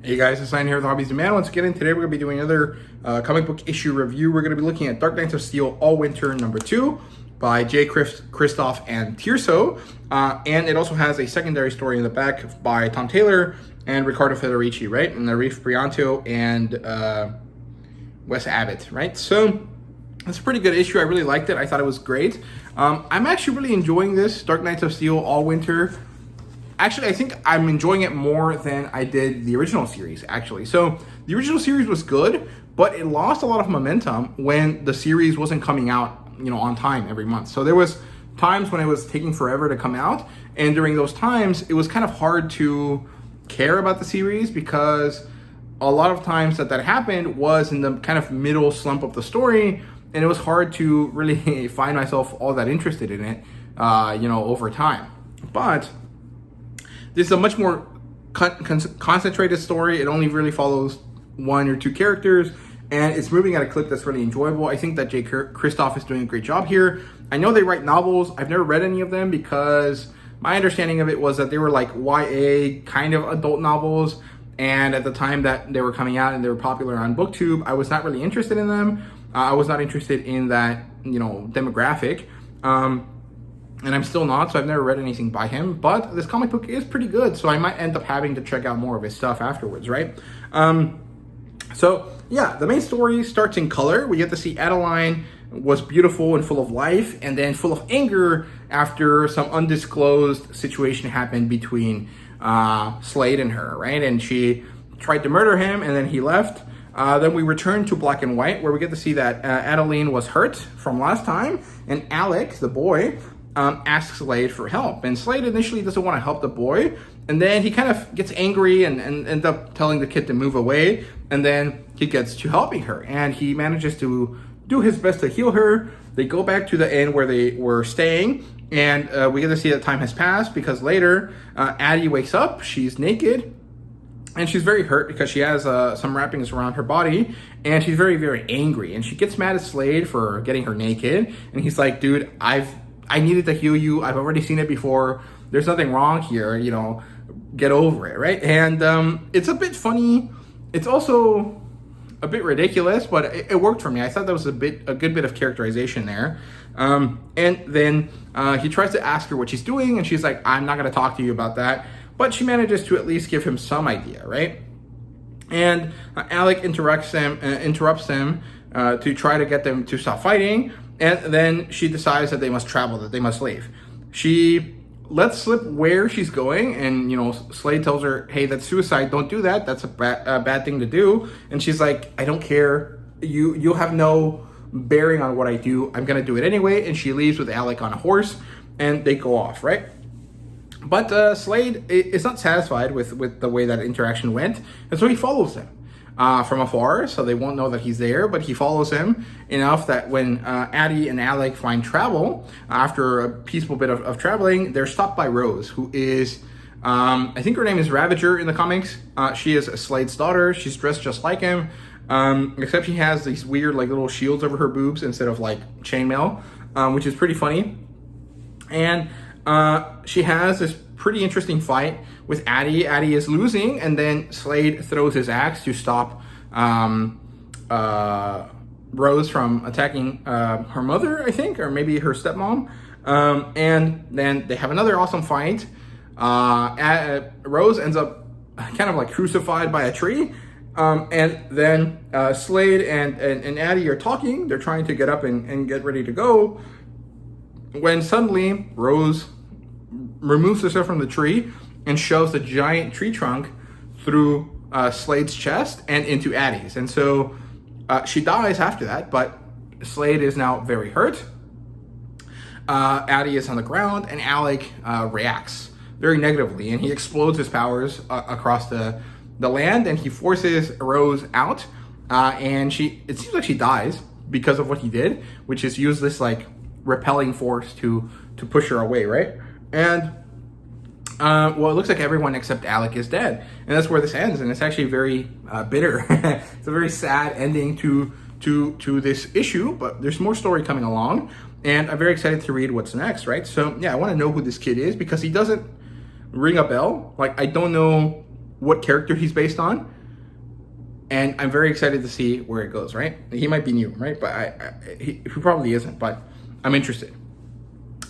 Hey guys, it's Ryan here with HobbiesofaMan. Once again, today we're going to be doing another comic book issue review. We're going to be looking at Dark Knights of Steel Allwinter number 2 by J. Kristoff and Tirso. And it also has a secondary story in the back by Tom Taylor and Riccardo Federici, right? And Arif Brianto and Wes Abbott, right? So it's a pretty good issue. I really liked it. I thought it was great. I'm actually really enjoying this Dark Knights of Steel Allwinter. Actually, I think I'm enjoying it more than I did the original series, actually. So the original series was good, but it lost a lot of momentum when the series wasn't coming out, on time every month. So there was times when it was taking forever to come out, and during those times, it was kind of hard to care about the series because a lot of times that happened was in the kind of middle slump of the story, and it was hard to really find myself all that interested in it, over time. But this is a much more concentrated story. It only really follows one or two characters, and it's moving at a clip that's really enjoyable. I think that J. Kristoff is doing a great job here. I know they write novels. I've never read any of them because my understanding of it was that they were like YA kind of adult novels, and at the time that they were coming out and they were popular on booktube, I was not really interested in them. I was not interested in that, demographic. And I'm still not, so I've never read anything by him, but this comic book is pretty good, so I might end up having to check out more of his stuff afterwards, right? So yeah, the main story starts in color. We get to see Adeline was beautiful and full of life, and then full of anger after some undisclosed situation happened between Slade and her, right? And she tried to murder him, and then he left. Then we return to black and white, where we get to see that Adeline was hurt from last time, and Alec, the boy, asks Slade for help. And Slade initially doesn't want to help the boy, and then he kind of gets angry and ends up telling the kid to move away, and then he gets to helping her, and he manages to do his best to heal her. They go back to the inn where they were staying, and we get to see that time has passed because later Addie wakes up. She's naked, and she's very hurt because she has some wrappings around her body, and she's very, very angry, and she gets mad at Slade for getting her naked, and he's like, dude, I needed to heal you. I've already seen it before. There's nothing wrong here, get over it, right? And it's a bit funny. It's also a bit ridiculous, but it worked for me. I thought that was a good bit of characterization there. And then he tries to ask her what she's doing, and she's like, I'm not going to talk to you about that. But she manages to at least give him some idea, right? And Alec interrupts him to try to get them to stop fighting. And then she decides that they must travel, that they must leave. She lets slip where she's going, and Slade tells her, hey, that's suicide, don't do that, that's a bad thing to do. And she's like, I don't care, you'll have no bearing on what I do, I'm gonna do it anyway. And she leaves with Alec on a horse, and they go off, right? But Slade is not satisfied with the way that interaction went, and so he follows them from afar, so they won't know that he's there, but he follows him enough that when Addie and Alec find travel, after a peaceful bit of traveling, they're stopped by Rose, who is, I think her name is Ravager in the comics. She is Slade's daughter. She's dressed just like him, except she has these weird little shields over her boobs instead of chainmail, which is pretty funny. And she has this pretty interesting fight with Addie. Addie is losing, and then Slade throws his axe to stop Rose from attacking her mother, I think, or maybe her stepmom. And then they have another awesome fight. Rose ends up kind of crucified by a tree. And then Slade and Addie are talking. They're trying to get up and get ready to go, when suddenly Rose removes herself from the tree and shoves a giant tree trunk through Slade's chest and into Addie's. And so she dies after that, but Slade is now very hurt. Addie is on the ground, and Alec reacts very negatively, and he explodes his powers across the land, and he forces Rose out, and it seems like she dies because of what he did, which is use this repelling force to push her away, right? And it looks like everyone except Alec is dead, and that's where this ends. And it's actually very bitter. It's a very sad ending to this issue, but there's more story coming along, and I'm very excited to read what's next, right? So yeah, I want to know who this kid is because he doesn't ring a bell. I don't know what character he's based on. And I'm very excited to see where it goes, right? He might be new, right? But he probably isn't, but I'm interested.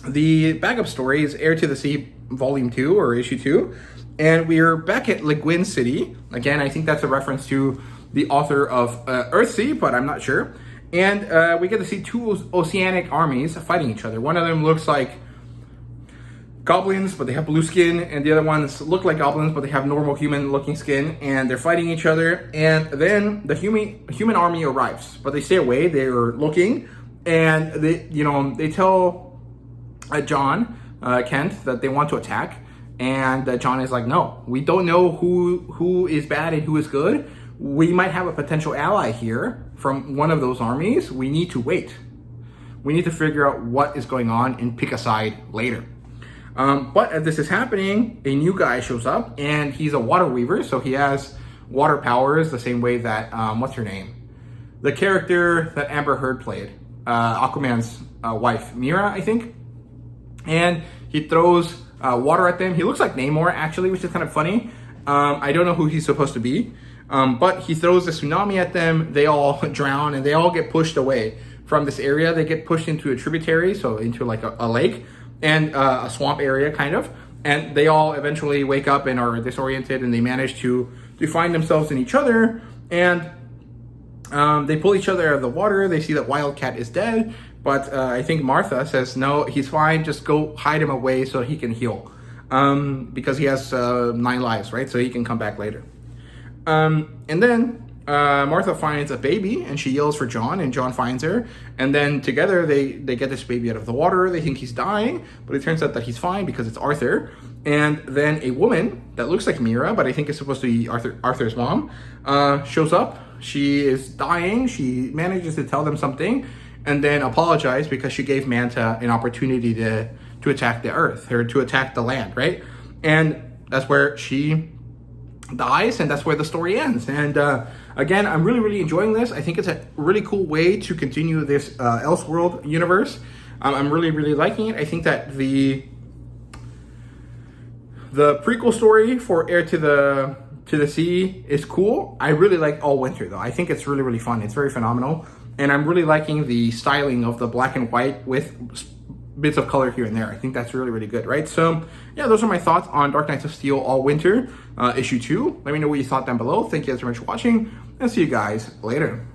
The backup story is Heir to the Sea Volume 2 or Issue 2. And we're back at Laguin City. Again, I think that's a reference to the author of Earthsea, but I'm not sure. And we get to see two oceanic armies fighting each other. One of them looks like goblins, but they have blue skin, and the other ones look like goblins, but they have normal human-looking skin, and they're fighting each other. And then the human army arrives, but they stay away. They're looking, and they tell John Kent that they want to attack, and John is like, no, we don't know who is bad and who is good. We might have a potential ally here from one of those armies. We need to wait. We need to figure out what is going on and pick a side later. But as this is happening, a new guy shows up, and he's a water weaver, so he has water powers the same way that, what's her name? The character that Amber Heard played, Aquaman's wife, Mira, I think. And he throws water at them. He looks like Namor, actually, which is kind of funny. I don't know who he's supposed to be, but he throws a tsunami at them. They all drown, and they all get pushed away from this area. They get pushed into a tributary, so into like a lake, and a swamp area, kind of. And they all eventually wake up and are disoriented, and they manage to find themselves in each other. And they pull each other out of the water. They see that Wildcat is dead, but I think Martha says, no, he's fine. Just go hide him away so he can heal. Because he has 9 lives, right? So he can come back later. And then Martha finds a baby, and she yells for John, and John finds her, and then together they get this baby out of the water. They think he's dying, but it turns out that he's fine because it's Arthur. And then a woman that looks like Mira, but I think is supposed to be Arthur's mom, shows up. She is dying. She manages to tell them something, and then apologize because she gave Manta an opportunity to attack the earth, or to attack the land, right? And that's where she dies, and that's where the story ends. And again, I'm really, really enjoying this. I think it's a really cool way to continue this Elseworld universe. I'm really, really liking it. I think that the prequel story for Heir to the Sea is cool. I really like Allwinter, though. I think it's really, really fun. It's very phenomenal. And I'm really liking the styling of the black and white with bits of color here and there. I think that's really, really good, right? So yeah, those are my thoughts on Dark Knights of Steel Allwinter issue 2. Let me know what you thought down below. Thank you guys very much for watching, and see you guys later.